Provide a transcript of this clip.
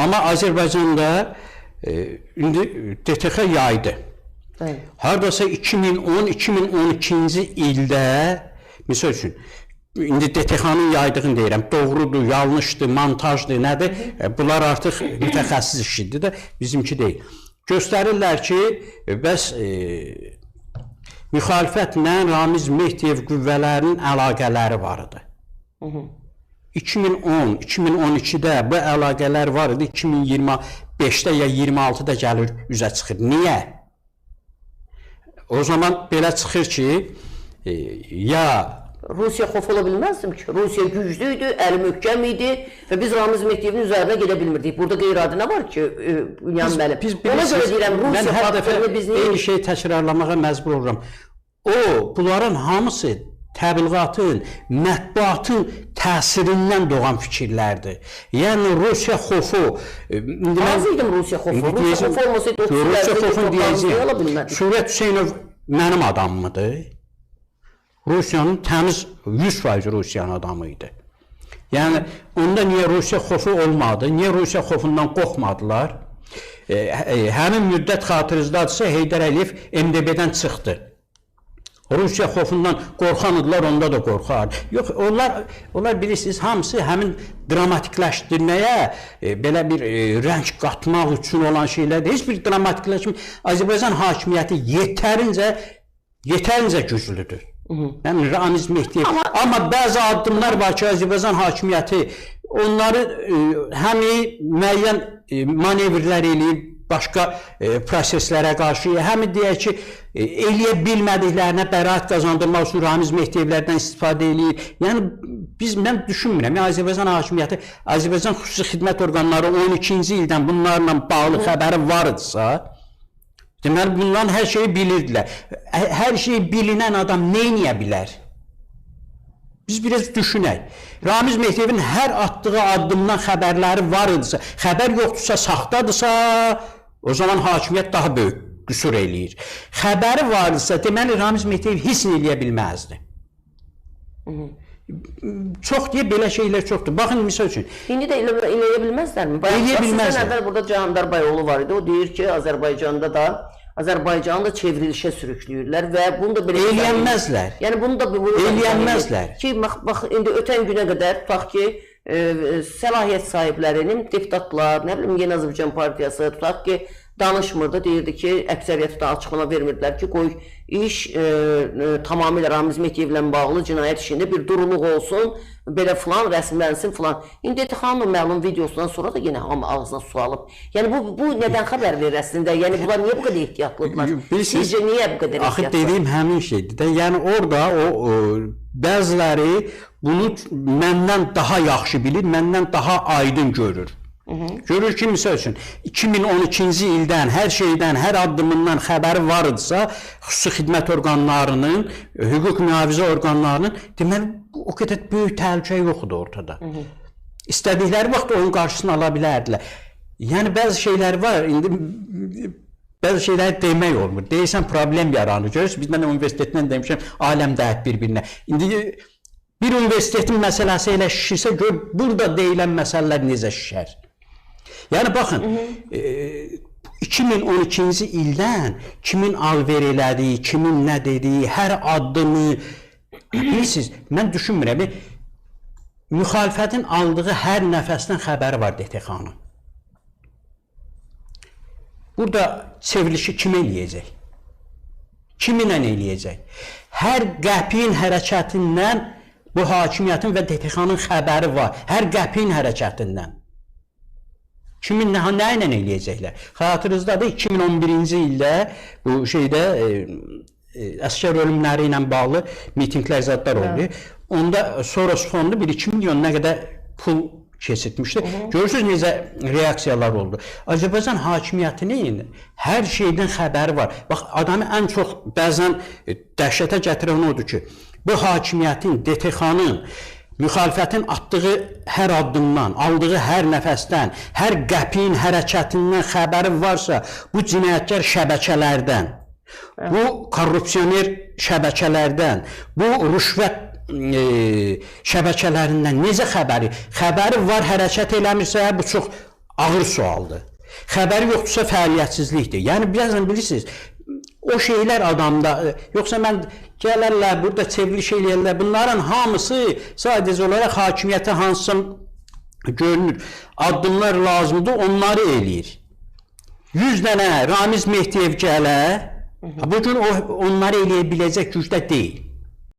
Amma Azərbaycanda indi DTX yaydı. Hardasa 2010-2012-ci ildə, misal üçün, indi DTX-nın yaydığını deyirəm, doğrudur, yanlışdır, montajdır, nədir? Bunlar artıq mütəxəssis işidir də, bizimki deyil. Göstərirlər ki, bəs müxalifətlə Ramiz Mehdiyev qüvvələrinin əlaqələri var idi. 2010-2012-də bu əlaqələr var idi, 2025-də ya 26-da gəlir, üzə çıxır. Niyə? O zaman belə çıxır ki, ya Rusiya xof ola bilməzdim ki, Rusiya güclüydü, əli möhkəm idi və biz Ramiz Mehdiyevin üzərinə gedə bilmirdik. Burada qeyri-adi nə var ki, Bünyamin müəllim? Ona görə deyirəm, Rusiya faktorunu biz niyə... Eyni şeyi təkrarlamağa məcbur oluram. Bunların hamısı təbliğatın, mətbuatın təsirindən doğan fikirlərdir. Yəni, Rusiya xofu... Az idim Rusiya xofu? Rusiya xofu olmasaydı, Rusiya xofun deyəcəyim, Şurət Hüseynov mənim adamımdır. Rusiyanın təmiz 100% Rusiyanın adamı idi. Yəni, onda niyə Rusiya xofu olmadı? Niyə Rusiya xofundan qorxmadılar? Həmin müddət xatırınızdadırsa Heydər Əliyev MDB-dən çıxdı. Rusiya xofundan qorxanıdırlar, onda da qorxar. Yox, onlar bilirsiniz, hamısı həmin dramatikləşdirməyə, belə bir rəng qatmaq üçün olan şeylərdir. Heç bir dramatikləşmə, Azərbaycan hakimiyyəti yetərincə güclüdür. Yəni, Ramiz Mehdiyev. Amma bəzi addımlar var ki, Azərbaycan hakimiyyəti onları həm müəyyən manevrlər eləyib, başqa proseslərə qarşı, həm deyək ki, eləyə bilmədiklərinə bəraət qazandırmaq üçün Ramiz Mehdiyevlərdən istifadə eləyir. Yəni, mən düşünmürəm, Azərbaycan hakimiyyəti, Azərbaycan xüsusi xidmət orqanları 12-ci ildən bunlarla bağlı xəbəri var idisə, deməli, bunların hər şeyi bilirdilər. Hər şeyi bilinən adam neyniyə bilər? Biz biraz düşünək. Ramiz Mehdiyevin hər atdığı addımdan xəbərləri var idisə, xəbər yoxdursa, saxtadırsa, o zaman hakimiyyət daha böyük qüsur eləyir. Xəbəri var idisə, deməli, Ramiz Mehdiyev heç nə eləyə bilməzdi. Çox deyə belə şeylər çoxdur. Baxın, misal üçün. İndi də eləyə bilməzlərmi? Eləyə bilməzlər. Sizdən əvvəl burada Cahangir Bayoğlu var idi. O deyir ki, Azərbaycanı da çevrilişə sürükləyirlər və bunu da belə... Eləyənməzlər. Yəni, bunu da... Eləyənməzlər. Ki, bax, indi ötən günə qədər, tutaq ki, səlahiyyət sahiblərinin, deputatlar, nə bilim, Yeni Azərbaycan Partiyası, tutaq ki, danışmırdı, deyirdi ki, əksəriyyəti də açıqlama vermirdilər ki, qoy iş tamamilə Ramiz Mehdiyevlə bağlı cinayət işində bir duruluq olsun, belə filan, rəsmlənsin filan. İndi xanım məlum videosundan sonra da yenə hamı ağzına su alıb. Yəni, bu nədən xəbər verir əslində? Yəni, bunlar niyə bu qədər ehtiyatlıdırlar? Sizcə, niyə bu qədər ehtiyatlıdırlar? Axı, dediyim həmin şeydir. Yəni, orada bəziləri bunu məndən daha yaxşı bilir, məndən daha aydın görür. Görür ki, misal üçün, 2012-ci ildən, hər şeydən, hər addımından xəbəri var idisə, xüsusi xidmət orqanlarının, hüquq mühafizə orqanlarının, deməli, o qədər böyük təhlükə yoxdur ortada. İstədikləri vaxt onun qarşısını ala bilərdilər. Yəni, bəzi şeylər var, indi bəzi şeyləri demək olmur. Deyirsən, problem yaranır. Görürsün, biz mən universitetindən demişəm, aləm dəyət bir-birinə. İndi bir universitetin məsələsi elə şişirsə, gör, burada deyilən məsələlər necə şişər. Yəni, baxın, 2012-ci ildən kimin alver elədiyi, kimin nə dediyi, hər addımı, bilirsiniz, mən düşünmürəm, müxalifətin aldığı hər nəfəsdən xəbəri var DTX-nın. Burada çevrilişi kim eləyəcək? Kiminlə eləyəcək? Hər qəpiyin hərəkətindən bu hakimiyyətin və DTX-nın xəbəri var. Hər qəpiyin hərəkətindən. Kimin nə ilə eləyəcəklər? Xatırınızdadır, 2011-ci ildə bu şeydə əskər ölümləri ilə bağlı mitinglər zadlar oldu. Onda Soros fondu 1-2 milyon nə qədər pul keçirtmişdi. Görürsünüz necə reaksiyalar oldu. Azərbaycan hakimiyyətinin hər şeydən xəbəri var. Bax, adamı ən çox bəzən dəhşətə gətirən odur ki, bu hakimiyyətin, DTX-nın müxalifətin atdığı hər addımdan, aldığı hər nəfəsdən, hər qəpiyin hərəkətindən xəbəri varsa, bu cinayətkar şəbəkələrdən, bu korrupsioner şəbəkələrdən, bu rüşvət şəbəkələrindən necə xəbəri? Xəbəri var, hərəkət eləmirsə, bu çox ağır sualdır. Xəbəri yoxdursa fəaliyyətsizlikdir. Yəni birazdan bilirsiniz, o şeylər adamda, yoxsa mən gələrlər, burada çevriliş eləyərlər, bunların hamısı sadəcə olaraq hakimiyyətə hansısa görünür, addımlar lazımdır, onları eləyir. 100 dənə Ramiz Mehdiyev gələ, bugün onları eləyə biləcək gücdə deyil.